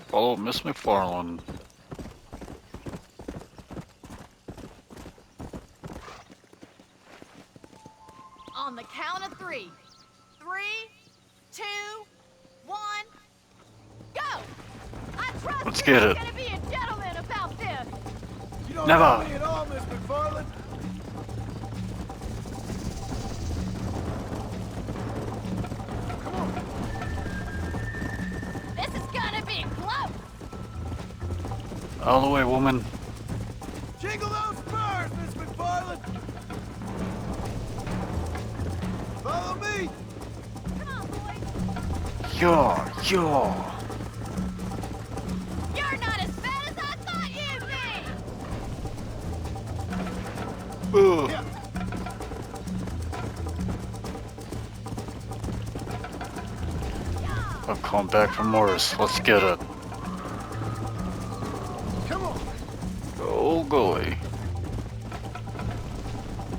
Follow Miss McFarland. On the count of 3. 3, 2, 1, go! I trust Let's you're get it. gonna be a gentleman about this. You don't Never. know me at all, Miss McFarland. Come on. This is gonna be close. Out of the way, woman. Jingle those spurs, Miss McFarland. Follow me. Come on, boys. Yeah. You're not as bad as I thought you'd be. Ugh. Yeah. I've come back from worse. Let's get it. Come on. Oh, golly.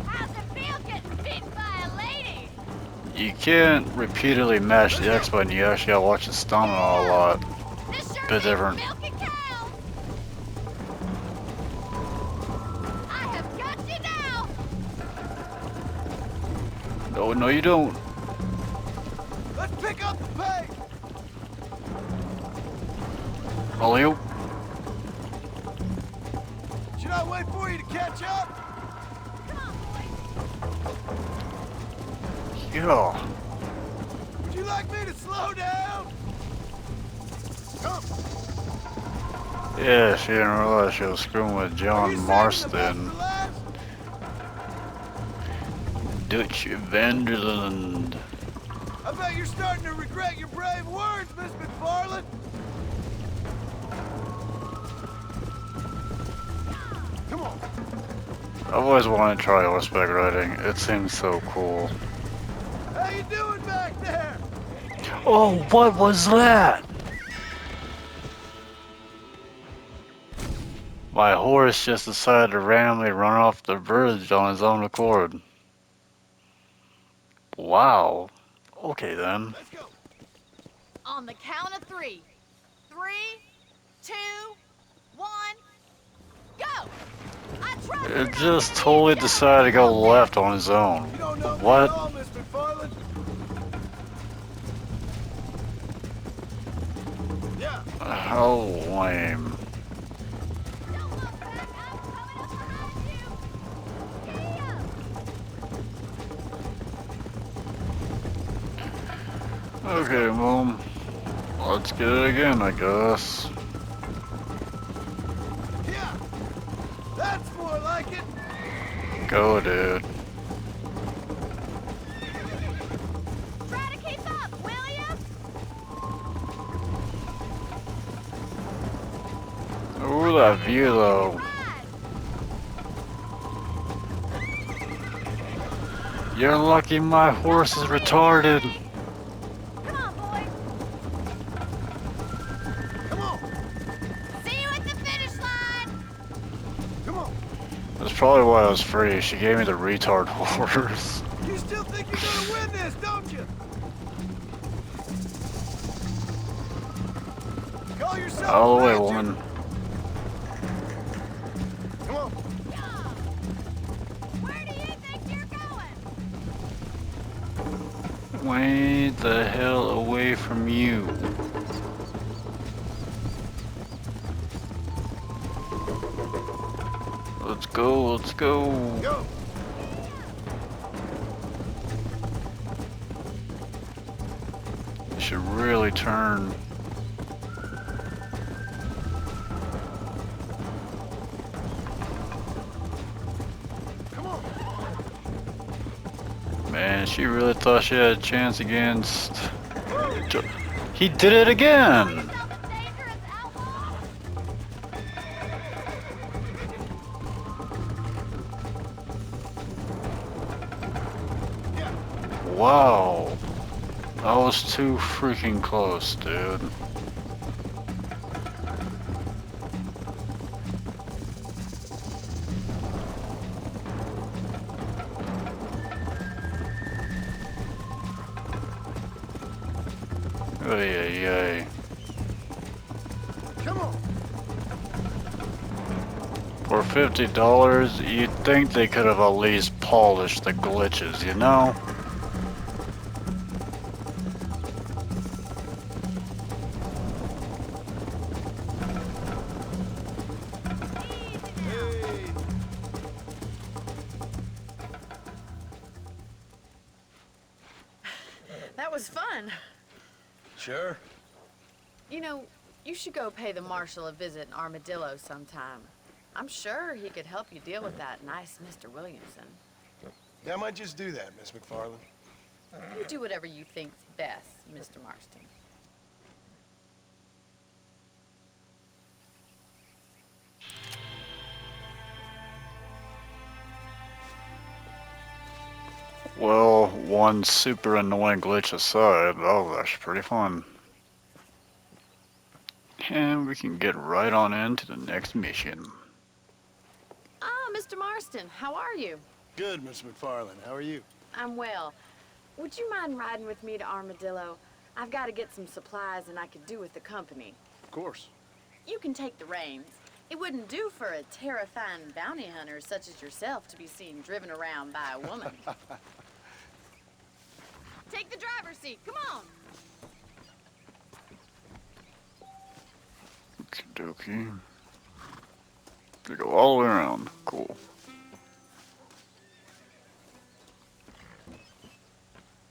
How's it feel getting beaten by a lady? You can't repeatedly mash the X button. You actually gotta watch the stamina a lot. This sure Bit means different. milking cows. I have got you now. No, you don't. Let's pick up the pace. Alley-oop. Should I wait for you to catch up? Come on, boys. Yeah. Would you like me to slow down? Come. Yeah, she didn't realize she was screwing with Are you John saving the best Marston. for last? Dutch Vanderland. I bet you're starting to regret your brave words, Miss McFarland. Come on. I've always wanted to try horseback riding. It seems so cool. How you doing back there? Oh, what was that? My horse just decided to randomly run off the bridge on his own accord. Wow. Okay then. Let's go. On the count of 3. 3, 2, 1, go! I trust you're It not just gonna be totally a decided to go gentleman left on his own. You don't know me What? at all, Miss McFarland. Yeah. How lame. Don't look back, I'm coming up behind you! Giddy up! Okay, Mom. Let's get it again, I guess. Yeah. That's more like it. Go, dude. Try to keep up, will ya? Ooh, that view, though. Ride. You're lucky my horse is retarded. Come on, boys. Come on. See you at the finish line. Come on. That's probably why I was free. She gave me the retard horse. You still think you're gonna win this, don't you? Call yourself Out of the way, Ranger. woman. Come on. Yeah. Where do you think you're going? Way the hell away from you. Let's go, let's go. Go. Should really turn. Come on. Man, she really thought she had a chance against. He did it again! Yourself a dangerous outlaw? Yeah. Wow. That was too freaking close, dude. Ay, ay, ay. Come on. For $50, you'd think they could have at least polished the glitches, you know? Hey. That was fun. Sure. You know, you should go pay the marshal a visit in Armadillo sometime. I'm sure he could help you deal with that nice Mr. Williamson. Yeah, I might just do that, Miss McFarland. You do whatever you think's best, Mr. Marston. Well, one super annoying glitch aside, that was actually pretty fun. And we can get right on into the next mission. Ah, Mr. Marston, how are you? Good, Miss McFarland. How are you? I'm well. Would you mind riding with me to Armadillo? I've got to get some supplies and I could do with the company. Of course. You can take the reins. It wouldn't do for a terrifying bounty hunter such as yourself to be seen driven around by a woman. Take the driver's seat, come on! Okie dokie. They go all the way around. Cool.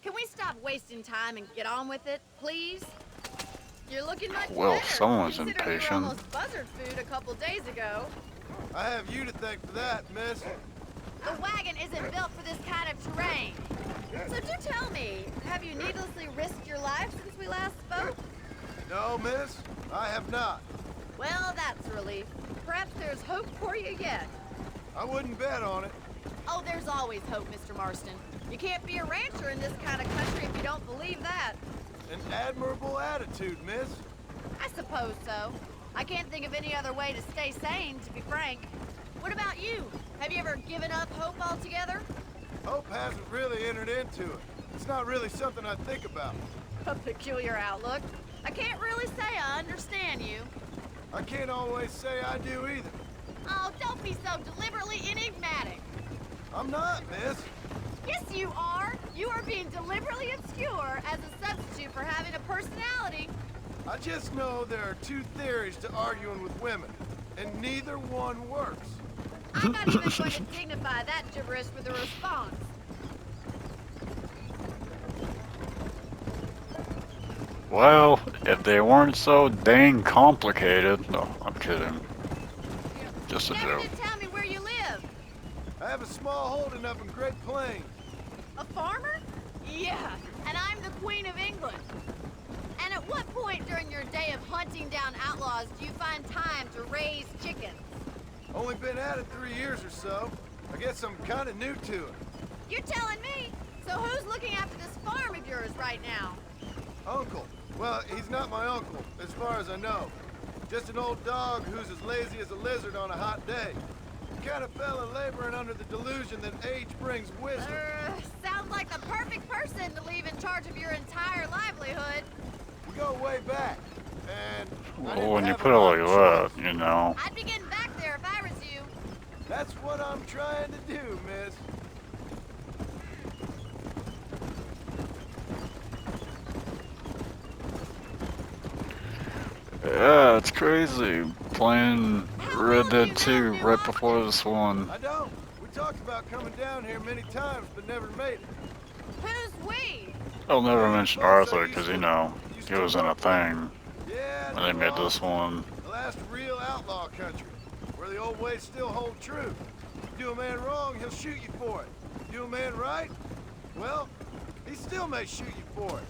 Can we stop wasting time and get on with it, please? You're looking much Well, better, someone's considering you were impatient. almost buzzard food a couple days ago. I have you to thank for that, miss. The wagon isn't built for this kind of terrain. So do tell me, have you needlessly risked your life since we last spoke? No, miss, I have not. Well, that's a relief. Perhaps there's hope for you yet. I wouldn't bet on it. Oh, there's always hope, Mr. Marston. You can't be a rancher in this kind of country if you don't believe that. An admirable attitude, miss. I suppose so. I can't think of any other way to stay sane, to be frank. What about you? Have you ever given up hope altogether? Hope hasn't really entered into it. It's not really something I think about. A peculiar outlook. I can't really say I understand you. I can't always say I do either. Oh, don't be so deliberately enigmatic. I'm not, miss. Yes, you are. You are being deliberately obscure as a substitute for having a personality. I just know there are two theories to arguing with women, and neither one works. I'm not even going to dignify that gibberish with a response. Well, if they weren't so dang complicated. No, I'm kidding. Just a Never joke. did tell me where you live. I have a small holding up in Great Plains. A farmer? Yeah, and I'm the Queen of England. And at what point during your day of hunting down outlaws do you find time to raise chickens? Only been at it 3 years or so. I guess I'm kind of new to it. You're telling me? So who's looking after this farm of yours right now? Uncle. Well, he's not my uncle, as far as I know. Just an old dog who's as lazy as a lizard on a hot day. Kind of fella laboring under the delusion that age brings wisdom. Sounds like the perfect person to leave in charge of your entire livelihood. We go way back, and I Well, didn't when you have put a it lot like of that, choice. you know. I'd be getting back there if I was you. That's what I'm trying to do, miss. Yeah, it's crazy. Playing Red Dead 2 right before this one. I don't. We talked about coming down here many times, but never made it. Who's we? I'll never mention Arthur because, you know, he was in a thing Yeah, when they made this one. the last real outlaw country, where the old ways still hold true. You do a man wrong, he'll shoot you for it. Do a man right, well, he still may shoot you for it.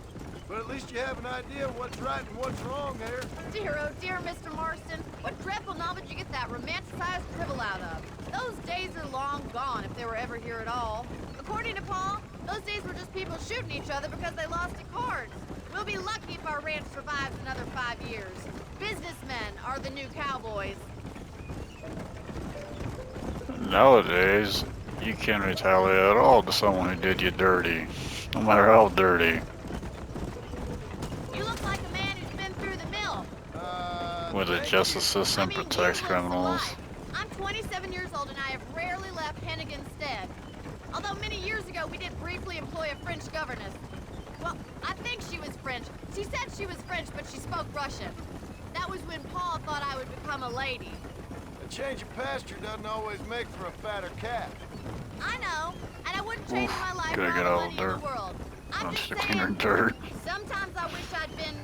But at least you have an idea of what's right and what's wrong there. Dear, oh dear, Mr. Marston. What dreadful novel did you get that romanticized drivel out of? Those days are long gone, if they were ever here at all. According to Paul, those days were just people shooting each other because they lost at cards. We'll be lucky if our ranch survives another 5 years. Businessmen are the new cowboys. Nowadays, you can't retaliate at all to someone who did you dirty, no matter how dirty. You look like a man who's been through the mill. Where the Thank justice you. system you protects risked a criminals. life. I'm 27 years old and I have rarely left Hennigan's stead. Although many years ago we did briefly employ a French governess. Well, I think she was French. She said she was French, but she spoke Russian. That was when Paul thought I would become a lady. A change of pasture doesn't always make for a fatter calf. I know, and I wouldn't change Oof, my life gotta for get all all the the money in dirt. the world. I'm Bunch just of cleaner saying, dirt. sometimes I wish I'd been,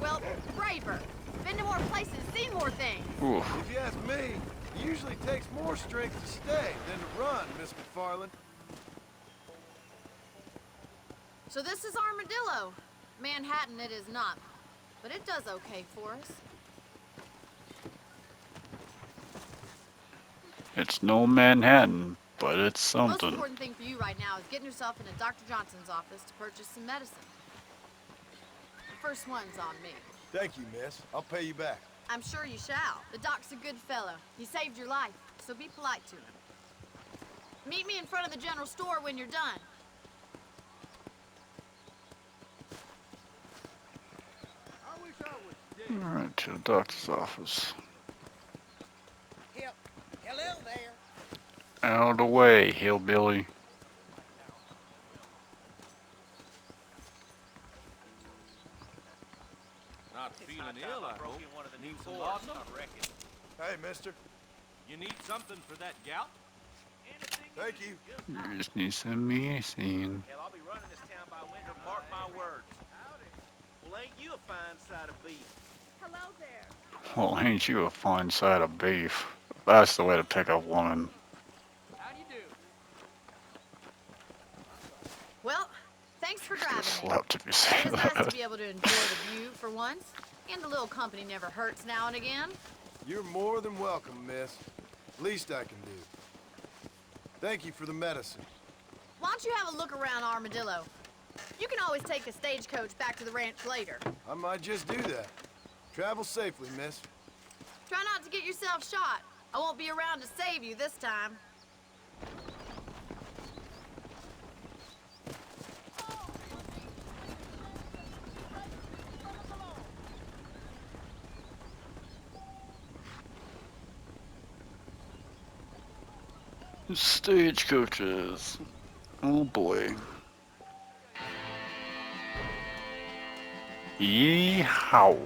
well, braver. Been to more places, seen more things. Oof. If you ask me, it usually takes more strength to stay than to run, Miss McFarland. So this is Armadillo. Manhattan it is not, but it does okay for us. It's no Manhattan, but it's The most something. important thing for you right now is getting yourself into Dr. Johnson's office to purchase some medicine. The first one's on me. Thank you, miss. I'll pay you back. I'm sure you shall. The doc's a good fellow. He saved your life, so be polite to him. Meet me in front of the general store when you're done. I wish I was dead. Alright, to the doctor's office. Hello there. Out of the way, hillbilly. Not feeling ill, I hope. Need some laudanum? Hey, mister. You need something for that gout? Thank you. You just need some medicine. Hell, I'll be running this town by winter, mark my words. Well, ain't you a fine side of beef? Hello there. Well, ain't you a fine side of beef? That's the way to pick a woman. How do you do? Well, thanks for Just driving me. slept if you It say is nice to that. be able to enjoy the view for once, and a little company never hurts now and again. You're more than welcome, miss. Least I can do. Thank you for the medicine. Why don't you have a look around Armadillo? You can always take a stagecoach back to the ranch later. I might just do that. Travel safely, miss. Try not to get yourself shot. I won't be around to save you this time. Stagecoaches. Oh boy. Yeehaw.